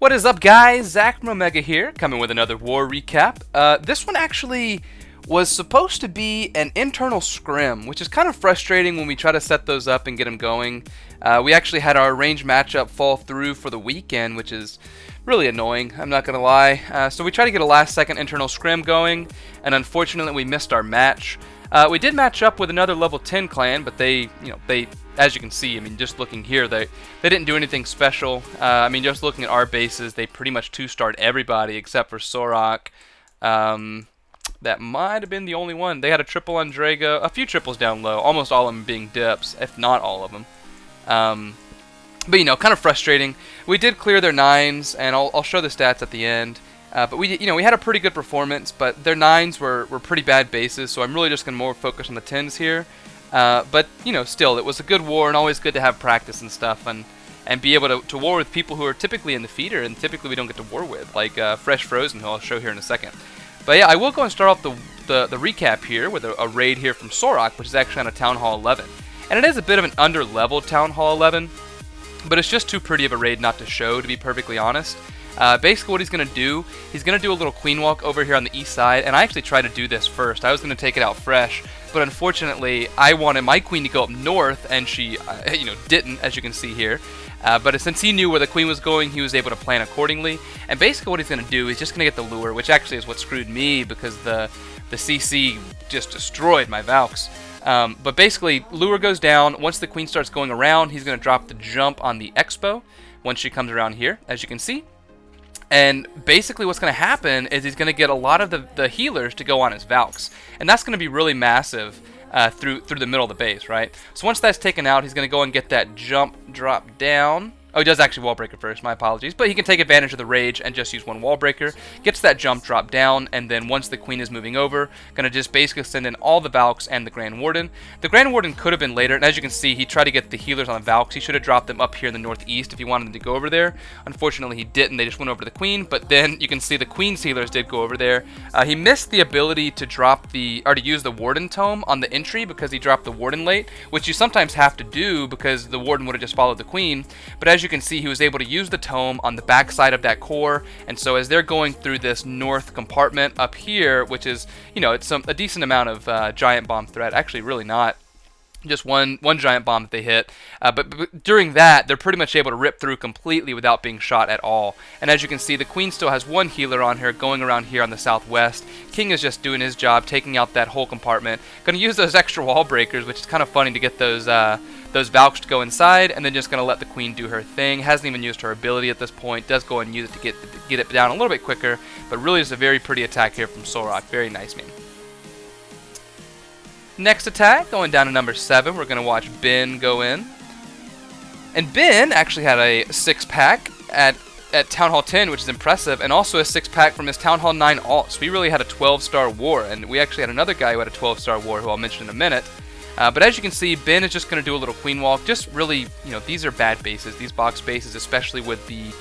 What is up, guys? Zach from Omega here, coming with another war recap. This one actually was supposed to be an internal scrim, which is kind of frustrating when we try to set those up and get them going. We actually had our arranged matchup fall through for the weekend, which is really annoying, I'm not going to lie. So we tried to get a last-second internal scrim going, and unfortunately we missed our match. We did match up with another level 10 clan, but they, as you can see, I mean, just looking here, they didn't do anything special. I mean, just looking at our bases, they pretty much two-starred everybody except for Sorak. That might have been the only one. They had a triple on Drago, a few triples down low, almost all of them being dips, if not all of them. But kind of frustrating. We did clear their 9s, and I'll show the stats at the end. But we had a pretty good performance, but their 9s were pretty bad bases, so I'm really just going to more focus on the 10s here. But still, it was a good war, and always good to have practice and stuff, and be able to war with people who are typically in the feeder, and typically we don't get to war with, like FreshFrozen, who I'll show here in a second. But yeah, I will go and start off the recap here with a raid here from Sorak, which is actually on a Town Hall 11. And it is a bit of an under-leveled Town Hall 11, but it's just too pretty of a raid not to show, to be perfectly honest. Basically what he's going to do, he's going to do a little queen walk over here on the east side, and I actually tried to do this first. I was going to take it out fresh, but unfortunately I wanted my queen to go up north, and she didn't, as you can see here. But since he knew where the queen was going, he was able to plan accordingly. And basically what he's going to do, he's just going to get the lure, which actually is what screwed me, because the CC just destroyed my Valks. But basically, lure goes down. Once the queen starts going around, he's going to drop the jump on the expo once she comes around here, as you can see. And basically what's going to happen is he's going to get a lot of the healers to go on his Valks. And that's going to be really massive through the middle of the base, right? So once that's taken out, he's going to go and get that jump drop down. Oh, he does actually wall breaker first, my apologies. But he can take advantage of the rage and just use one wall breaker. Gets that jump drop down, and then once the queen is moving over, going to just basically send in all the Valks and the Grand Warden. The Grand Warden could have been later, and as you can see, he tried to get the healers on the Valks. He should have dropped them up here in the northeast if he wanted them to go over there. Unfortunately, he didn't. They just went over to the queen, but then you can see the queen's healers did go over there. He missed the ability to to use the Warden Tome on the entry because he dropped the Warden late, which you sometimes have to do because the Warden would have just followed the queen. But as you can see, he was able to use the tome on the back side of that core, and so as they're going through this north compartment up here, which is, it's a decent amount of giant bomb threat, actually really not. Just one giant bomb that they hit, but during that, they're pretty much able to rip through completely without being shot at all. And as you can see, the queen still has one healer on her going around here on the southwest. King is just doing his job, taking out that whole compartment. Going to use those extra wall breakers, which is kind of funny to get those Valks to go inside, and then just going to let the queen do her thing. Hasn't even used her ability at this point. Does go and use it to get it down a little bit quicker, but really is a very pretty attack here from Sorak. Very nice, man. Next attack, going down to number 7, we're going to watch Ben go in. And Ben actually had a 6-pack at Town Hall 10, which is impressive, and also a 6-pack from his Town Hall 9 alt. So we really had a 12-star war, and we actually had another guy who had a 12-star war, who I'll mention in a minute. But as you can see, Ben is just going to do a little queen walk. Just really, these are bad bases, these box bases, especially with the,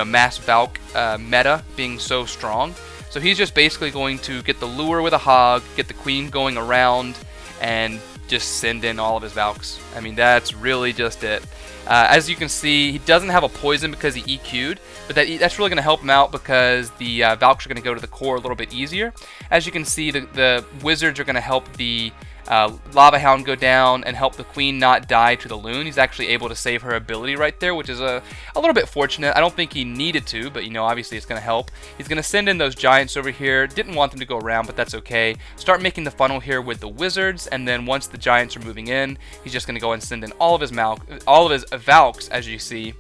mass Valk meta being so strong. So he's just basically going to get the lure with a hog, get the queen going around, and just send in all of his Valks. I mean, that's really just it. As you can see, he doesn't have a poison because he EQ'd, but that's really going to help him out because the Valks are going to go to the core a little bit easier. As you can see, the wizards are going to help the Lava Hound go down and help the queen not die to the LaLoon. He's actually able to save her ability right there, which is a little bit fortunate. I don't think he needed to, but obviously it's going to help. He's going to send in those giants over here. Didn't want them to go around, but that's okay. Start making the funnel here with the wizards, and then once the giants are moving in, he's just going to go and send in all of his Valks, as you see.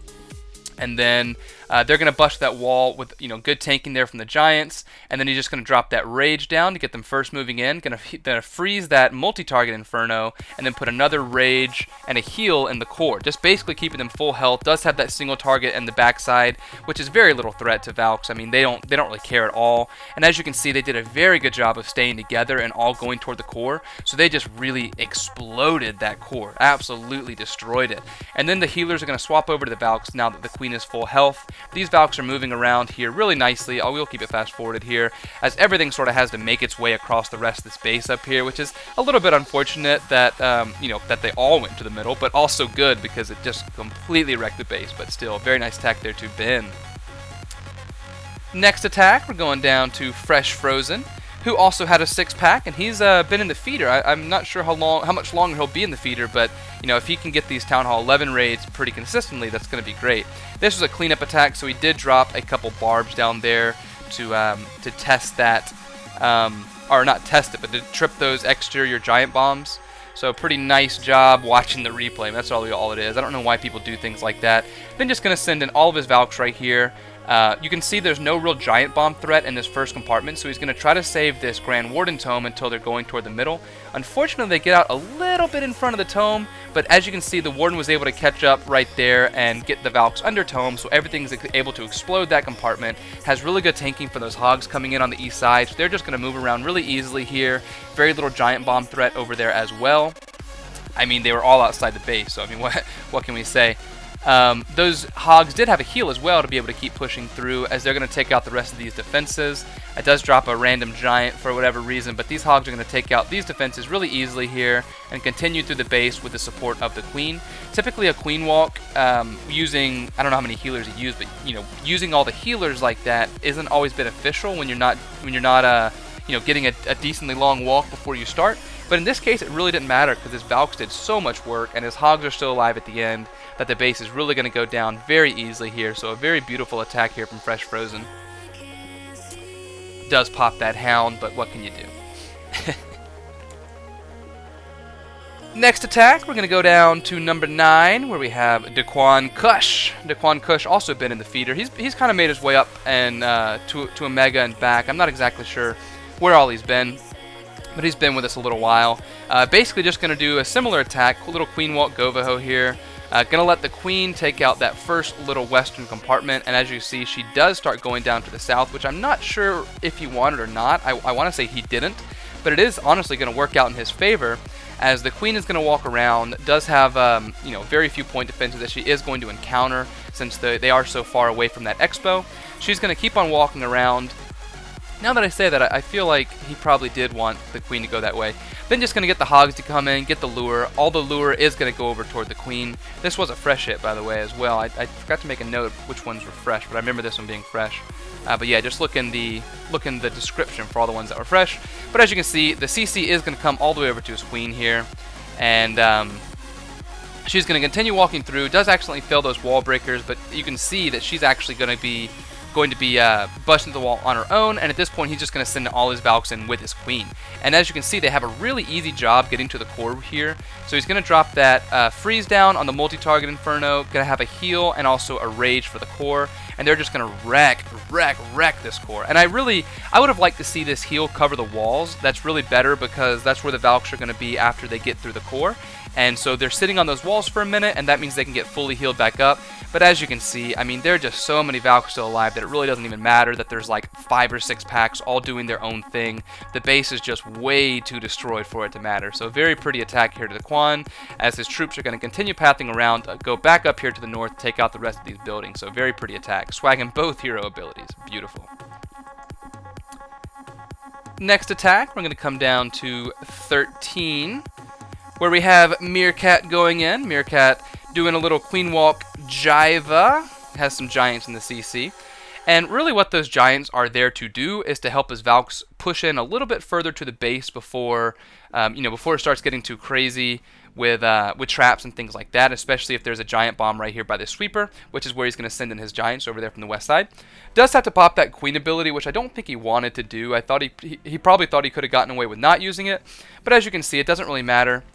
And then they're going to bust that wall with good tanking there from the giants, and then he's just going to drop that rage down to get them first moving in. Going to freeze that multi-target inferno, and then put another rage and a heal in the core, just basically keeping them full health. Does have that single target in the backside, which is very little threat to Valks. I mean, they don't really care at all. And as you can see, they did a very good job of staying together and all going toward the core. So they just really exploded that core, absolutely destroyed it. And then the healers are going to swap over to the Valks now that the queen is full health. These Valks are moving around here really nicely. I will keep it fast forwarded here, as everything sort of has to make its way across the rest of this base up here, which is a little bit unfortunate that that they all went to the middle, but also good because it just completely wrecked the base. But still, very nice attack there to Ben. Next attack, we're going down to FreshFrozen, who also had a 6-pack, and he's been in the feeder. I'm not sure how much longer he'll be in the feeder, but you know, if he can get these Town Hall 11 raids pretty consistently, that's going to be great. This was a cleanup attack, so he did drop a couple barbs down there to test that, or not test it, but to trip those exterior giant bombs. So pretty nice job watching the replay. That's all it is. I don't know why people do things like that. Then just going to send in all of his Valks right here. You can see there's no real giant bomb threat in this first compartment, so he's going to try to save this Grand Warden tome until they're going toward the middle. Unfortunately, they get out a little bit in front of the tome, but as you can see, the Warden was able to catch up right there and get the Valks under tome, so everything's able to explode that compartment. Has really good tanking for those hogs coming in on the east side, so they're just going to move around really easily here. Very little giant bomb threat over there as well. I mean, they were all outside the base, so I mean, what can we say? Those hogs did have a heal as well to be able to keep pushing through, as they're going to take out the rest of these defenses. It does drop a random giant for whatever reason, but these hogs are going to take out these defenses really easily here and continue through the base with the support of the queen. Typically a queen walk, using, I don't know how many healers you use, but you know, using all the healers like that isn't always beneficial when you're not you know, getting a decently long walk before you start. But in this case, it really didn't matter because his Valks did so much work, and his hogs are still alive at the end, that the base is really going to go down very easily here. So a very beautiful attack here from FreshFrozen. Does pop that hound, but what can you do? Next attack, we're going to go down to number 9, where we have DeQuan Kush. DeQuan Kush also been in the feeder. He's kind of made his way up and to a mega and back. I'm not exactly sure where all he's been, but he's been with us a little while. Basically just going to do a similar attack, little queen walk GoHo here. Going to let the queen take out that first little western compartment, and as you see, she does start going down to the south, which I'm not sure if he wanted or not. I want to say he didn't, but it is honestly going to work out in his favor, as the queen is going to walk around, does have you know, very few point defenses that she is going to encounter since they are so far away from that expo. She's going to keep on walking around. Now that I say that, I feel like he probably did want the queen to go that way. Then just going to get the hogs to come in, get the lure. All the lure is going to go over toward the queen. This was a fresh hit, by the way, as well. I forgot to make a note of which ones were fresh, but I remember this one being fresh. But yeah, just look in the description for all the ones that were fresh. But as you can see, the CC is going to come all the way over to his queen here. And she's going to continue walking through. Does accidentally fail those wall breakers, but you can see that she's actually going to be busting the wall on her own, and at this point he's just going to send all his Valks in with his queen. And as you can see, they have a really easy job getting to the core here. So he's going to drop that freeze down on the multi-target Inferno, going to have a heal and also a rage for the core, and they're just going to wreck this core. And I would have liked to see this heal cover the walls. That's really better because that's where the Valks are going to be after they get through the core. And so they're sitting on those walls for a minute, and that means they can get fully healed back up. But as you can see, I mean, there are just so many Valks still alive that it really doesn't even matter that there's like 5 or 6 packs all doing their own thing. The base is just way too destroyed for it to matter. So a very pretty attack here to the DeQuan, as his troops are going to continue pathing around, go back up here to the north, take out the rest of these buildings. So very pretty attack, swagging both hero abilities. Beautiful. Next attack, we're going to come down to 13, where we have Meerkat going in. Meerkat doing a little queen walk GiVa. Has some giants in the CC. And really what those giants are there to do is to help his Valks push in a little bit further to the base before before it starts getting too crazy with traps and things like that, especially if there's a giant bomb right here by the sweeper, which is where he's going to send in his giants over there from the west side. Does have to pop that queen ability, which I don't think he wanted to do. I thought he probably thought he could have gotten away with not using it, but as you can see, it doesn't really matter,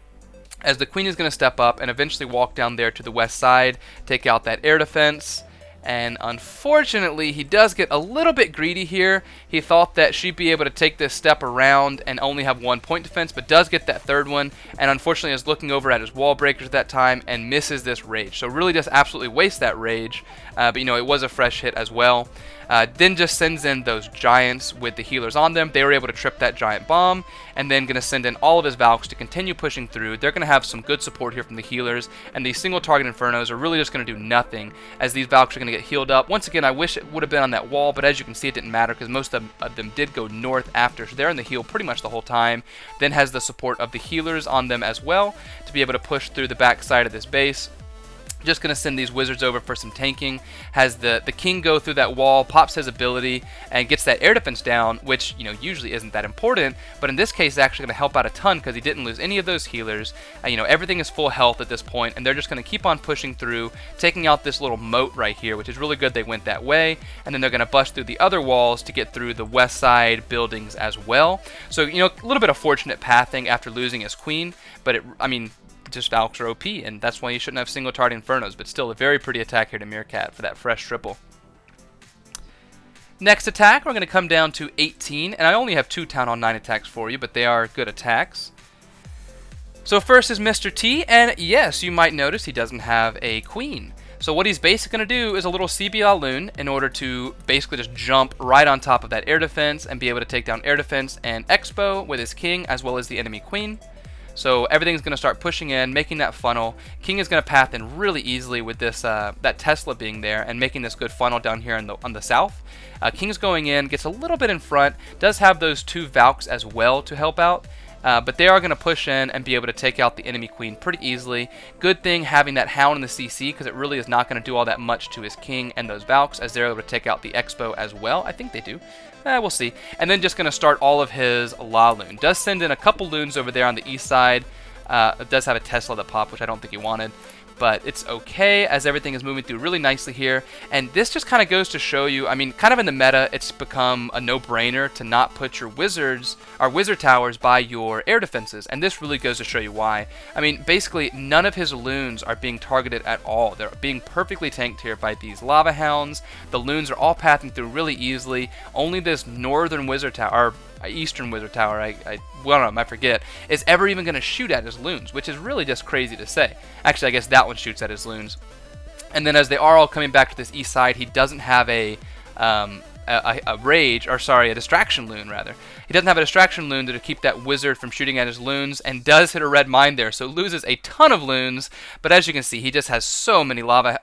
as the queen is going to step up and eventually walk down there to the west side, take out that air defense. And unfortunately, he does get a little bit greedy here. He thought that she'd be able to take this step around and only have 1 point defense, but does get that third one, and unfortunately is looking over at his wall breakers at that time and misses this rage. So really just absolutely wastes that rage, but you know, it was a fresh hit as well. Then just sends in those giants with the healers on them. They were able to trip that giant bomb, and then going to send in all of his Valks to continue pushing through. They're going to have some good support here from the healers, and these single target Infernos are really just going to do nothing, as these Valks are going to get healed up. Once again, I wish it would have been on that wall, but as you can see, it didn't matter because most of them did go north after. So they're in the heal pretty much the whole time. Then has the support of the healers on them as well to be able to push through the back side of this base. Just going to send these wizards over for some tanking. Has the king go through that wall, pops his ability, and gets that air defense down, which, you know, usually isn't that important, but in this case it's actually going to help out a ton because he didn't lose any of those healers. You know, everything is full health at this point, and they're just going to keep on pushing through, taking out this little moat right here, which is really good they went that way, and then they're going to bust through the other walls to get through the west side buildings as well. So, you know, a little bit of fortunate pathing after losing his queen, but I mean, just Valks are OP, and that's why you shouldn't have single target Infernos, but still a very pretty attack here to Meerkat for that fresh triple. Next attack, we're going to come down to 18, and I only have 2 Town Hall 9 attacks for you, but they are good attacks. So first is Mr. T, and yes, you might notice he doesn't have a queen. So what he's basically going to do is a little CB LaLoon in order to basically just jump right on top of that air defense and be able to take down air defense and Expo with his king as well as the enemy queen. So everything's going to start pushing in, making that funnel. King is going to path in really easily with this that Tesla being there and making this good funnel down here on the south. King's going in, gets a little bit in front, does have those 2 Valks as well to help out. But they are going to push in and be able to take out the enemy queen pretty easily. Good thing having that Hound in the CC because it really is not going to do all that much to his king and those Valks as they're able to take out the Expo as well. I think they do. We'll see. And then just going to start all of his LaLoon. Does send in a couple loons over there on the east side. It does have a Tesla that pop, which I don't think he wanted. But it's okay as everything is moving through really nicely here. And this just kind of goes to show you, I mean, kind of in the meta, it's become a no-brainer to not put your wizards, or wizard towers, by your air defenses. And this really goes to show you why. I mean, basically, none of his loons are being targeted at all. They're being perfectly tanked here by these lava hounds. The loons are all pathing through really easily. Only this northern wizard tower, or eastern wizard tower, I forget, is ever even going to shoot at his loons, which is really just crazy to say. Actually, I guess that one shoots at his loons. And then as they are all coming back to this east side, he doesn't have a distraction loon rather. He doesn't have a distraction loon to keep that wizard from shooting at his loons, and does hit a red mine there, so loses a ton of loons. But as you can see, he just has so many lava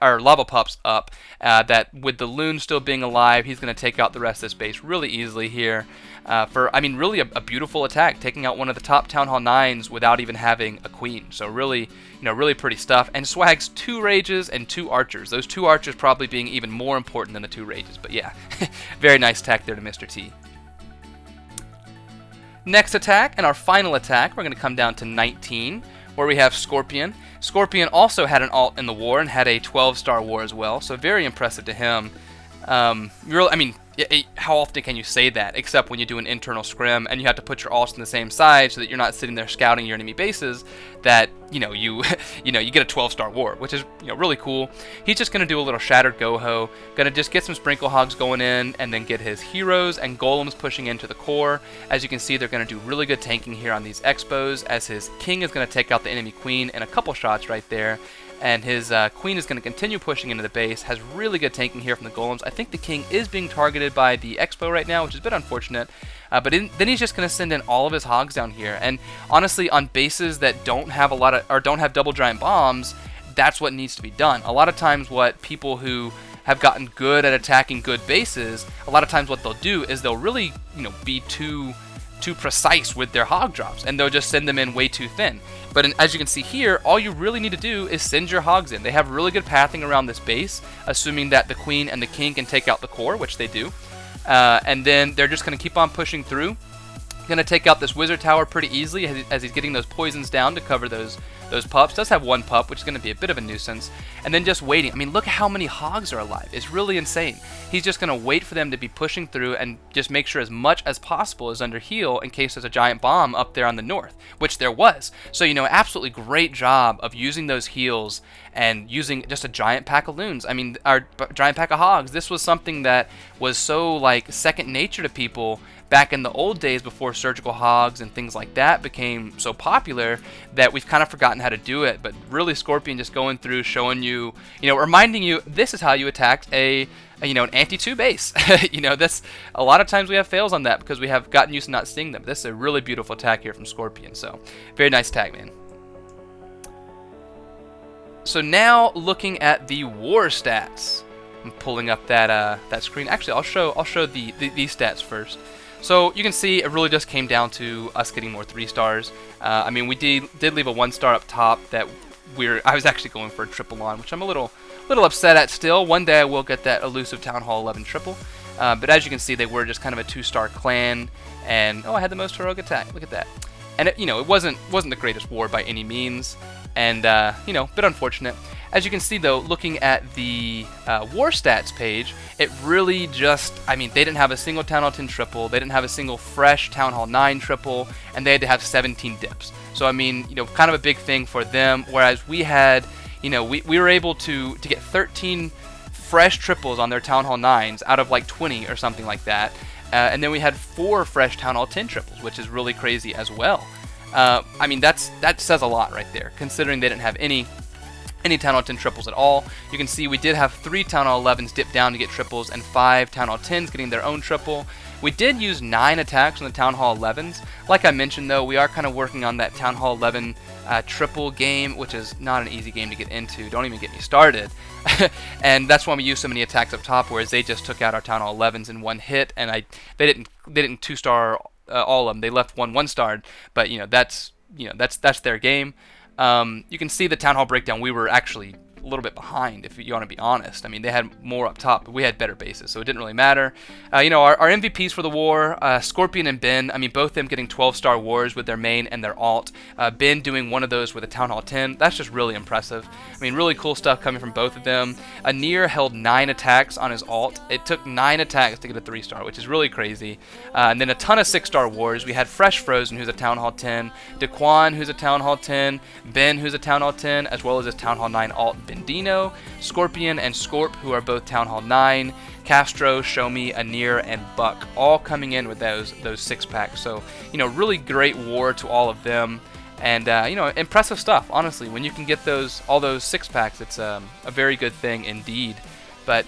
pups up that with the loon still being alive, he's going to take out the rest of this base really easily here. I mean, really a beautiful attack, taking out one of the top Town Hall 9s without even having a queen. So really, really pretty stuff. And swags 2 rages and 2 archers. Those 2 archers probably being even more important than the 2 rages. But yeah, very nice attack there to Mr. T. Next attack, and our final attack, we're going to come down to 19, where we have Scorpion. Scorpion also had an alt in the war and had a 12-star war as well, so very impressive to him. I mean, how often can you say that, except when you do an internal scrim and you have to put your alts on the same side so that you're not sitting there scouting your enemy bases, that you get a 12-star war, which is really cool. He's just gonna do a little shattered GoHo, gonna just get some sprinkle hogs going in, and then get his heroes and golems pushing into the core. As you can see, they're gonna do really good tanking here on these expos, as his king is gonna take out the enemy queen in a couple shots right there. And his queen is going to continue pushing into the base, has really good tanking here from the golems. I think the king is being targeted by the expo right now, which is a bit unfortunate. But then he's just going to send in all of his hogs down here. And honestly, on bases that don't have don't have double giant bombs, that's what needs to be done. A lot of times what people who have gotten good at attacking good bases, a lot of times what they'll do is they'll really be too precise with their hog drops, and they'll just send them in way too thin. But as you can see here, all you really need to do is send your hogs in. They have really good pathing around this base, assuming that the queen and the king can take out the core, which they do. And then they're just going to keep on pushing through. Going to take out this wizard tower pretty easily as he's getting those poisons down to cover those pups. Does have 1 pup, which is going to be a bit of a nuisance. And then just waiting. I mean, look at how many hogs are alive. It's really insane. He's just going to wait for them to be pushing through and just make sure as much as possible is under heal in case there's a giant bomb up there on the north, which there was. So, absolutely great job of using those heals and using just a giant pack of loons. I mean, our giant pack of hogs. This was something that was so second nature to people back in the old days before surgical hogs and things like that became so popular that we've kind of forgotten how to do it. But really, Scorpion just going through, showing you, reminding you this is how you attacked an anti-2 base. That's a lot of times we have fails on that because we have gotten used to not seeing them. This is a really beautiful attack here from Scorpion. So very nice attack, man. So now looking at the war stats, I'm pulling up that screen. Actually, I'll show these stats first. So you can see it really just came down to us getting more 3 stars. I mean, we did leave a 1 star up top that I was actually going for a triple on, which I'm a little upset at still. One day I will get that elusive Town Hall 11 triple. But as you can see, they were just kind of a 2-star clan, and I had the most heroic attack. Look at that. And it wasn't the greatest war by any means, and a bit unfortunate. As you can see though, looking at the war stats page, it really just, they didn't have a single Town Hall 10 triple, they didn't have a single fresh Town Hall 9 triple, and they had to have 17 dips. So kind of a big thing for them, whereas we had, we were able to get 13 fresh triples on their Town Hall 9s out of like 20 or something like that. And then we had 4 fresh Town Hall 10 triples, which is really crazy as well. That says a lot right there, considering they didn't have any Town Hall 10 triples at all. You can see we did have 3 Town Hall 11s dip down to get triples, and 5 Town Hall 10s getting their own triple. We did use 9 attacks on the Town Hall 11s. Like I mentioned though, we are kind of working on that Town Hall 11 triple game, which is not an easy game to get into. Don't even get me started. And that's why we use so many attacks up top, whereas they just took out our Town Hall 11s in one hit, and they didn't 2-star all of them. They left 1-1-starred, but that's their game. You can see the Town Hall breakdown. We were actually a little bit behind, if you want to be honest. They had more up top, but we had better bases, so it didn't really matter. Our MVPs for the war, Scorpion and Ben, both them getting 12-star wars with their main and their alt. Ben doing one of those with a Town Hall 10. That's just really impressive. Really cool stuff coming from both of them. Anir held 9 attacks on his alt. It took 9 attacks to get a 3-star, which is really crazy. And then a ton of 6-star wars. We had FreshFrozen, who's a Town Hall 10, DeQuan, who's a Town Hall 10, Ben, who's a Town Hall 10, as well as his Town Hall 9 alt, Bendino, Scorpion, and Scorp, who are both Town Hall 9, Castro, Shomi, Anir, and Buck, all coming in with those 6-packs. So, really great war to all of them. And, impressive stuff, honestly. When you can get all those 6-packs, it's a very good thing indeed. But,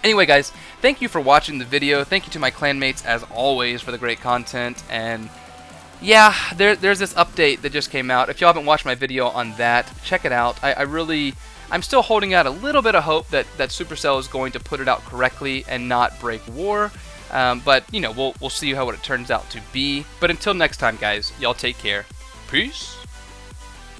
anyway, guys, thank you for watching the video. Thank you to my clanmates, as always, for the great content. And, yeah, there's this update that just came out. If y'all haven't watched my video on that, check it out. I'm still holding out a little bit of hope that Supercell is going to put it out correctly and not break war. But, we'll see how it turns out to be. But until next time, guys, y'all take care. Peace.